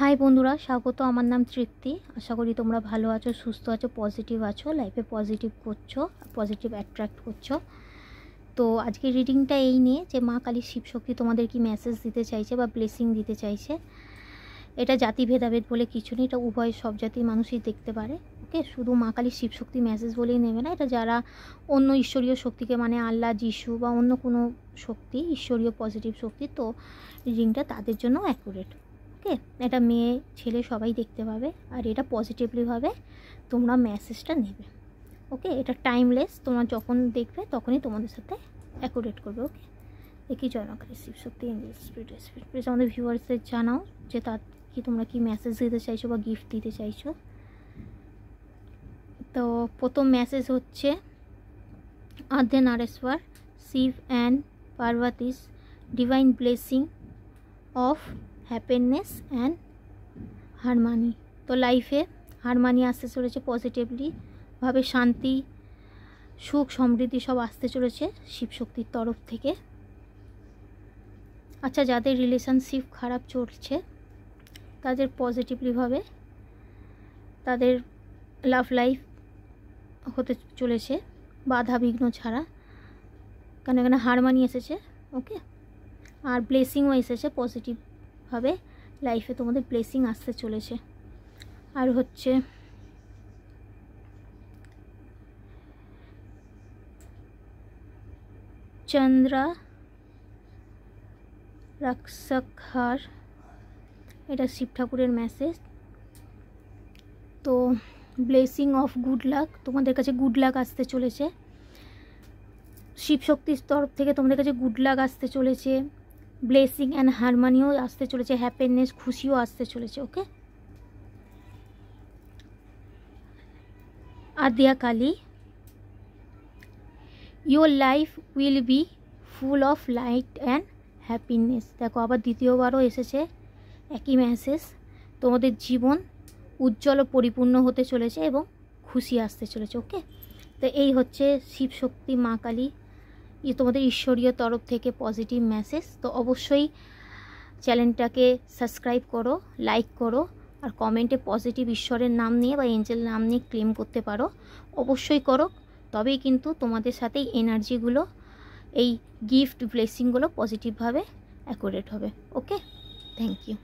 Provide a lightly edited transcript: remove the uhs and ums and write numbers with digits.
High বন্ধুরা, স্বাগত। আমার নাম তৃপ্তি। আশা করি তোমরা ভালো আছো, সুস্থ আছো, পজিটিভ আছো, লাইফে পজিটিভ করছো, পজিটিভ অ্যাট্রাক্ট করছো। তো আজকের রিডিংটা এই নিয়ে যে মা কালী শিবশক্তি তোমাদের কি মেসেজ দিতে চাইছে বা ব্লেসিং দিতে চাইছে। এটা জাতি ভেদাভেদ বলে কিছু নেই, এটা উভয় সব জাতির মানুষই দেখতে পারে। ওকে, শুধু মা কালী শিবশক্তি মেসেজ বলেই নেবে না, এটা যারা অন্য ঈশ্বরীয় শক্তিকে মানে আল্লাহ, যিশু বা অন্য কোনো শক্তি, ঈশ্বরীয় পজিটিভ শক্তি, তো রিডিংটা তাদের জন্য অ্যাকুরেট। ওকে, এটা মেয়ে ছেলে সবাই দেখতে পাবে, আর এটা পজিটিভলিভাবে তোমরা মেসেজটা নেবে। ওকে, এটা টাইমলেস, তোমরা যখন দেখবে তখনই তোমাদের সাথে অ্যাকুরেট করবে। ওকে, একই জয়মাকালী শিবশক্তি স্পিরিট আমাদের ভিউয়ার্সদের জানাও যে তার কি তোমরা কি মেসেজ দিতে চাইছো বা গিফট দিতে চাইছো। তো প্রথম মেসেজ হচ্ছে Ardhanareshwar Shiva and Parvati's divine blessing of happiness and harmony. তো লাইফে হারমানি আসতে চলেছে, পজিটিভলি ভাবে শান্তি, সুখ, সমৃদ্ধি সব আসতে চলেছে শিবশক্তির তরফ থেকে। আচ্ছা, যাদের রিলেশনশিপ খারাপ চলছে তাদের পজিটিভলিভাবে তাদের লাভ লাইফ হতে চলেছে বাধা বিঘ্ন ছাড়া, কারণ এখানে হারমানি এসেছে। ওকে, আর ব্লেসিংও এসেছে, পজিটিভভাবে লাইফে তোমাদের ব্লেসিং আসতে চলেছে। আর হচ্ছে চন্দ্রা রাক্ষসহার, এটা শিব ঠাকুরের মেসেজ। তো ব্লেসিং অফ গুড লাক, তোমাদের কাছে গুড লাক আসতে চলেছে শিবশক্তির তরফ থেকে, তোমাদের কাছে গুড লাক আসতে চলেছে, ব্লেসিং অ্যান্ড হারমানিও আসতে চলেছে, হ্যাপিনেস, খুশিও আসতে চলেছে। Okay, Adya Kali, your life will be full of light and happiness. দেখো, আবার দ্বিতীয়বারও এসেছে একই মেসেজ। তোমাদের জীবন উজ্জ্বল ও পরিপূর্ণ হতে চলেছে এবং খুশি আসতে চলেছে। ওকে, তো এই হচ্ছে শিবশক্তি মা কালী তোমাদের ঈশ্বরীয় তরফ থেকে পজিটিভ মেসেজ। তো অবশ্যই চ্যানেলটাকে সাবস্ক্রাইব করো, লাইক করো, আর কমেন্টে পজিটিভ ঈশ্বরের নাম নিয়ে বা এঞ্জেল নাম নিয়ে ক্লেম করতে পারো। অবশ্যই করো, তবেই কিন্তু তোমাদের সাথে এই এনার্জিগুলো, এই গিফট ব্লেসিংগুলো পজিটিভভাবে অ্যাকুরেট হবে। ওকে, থ্যাংক ইউ।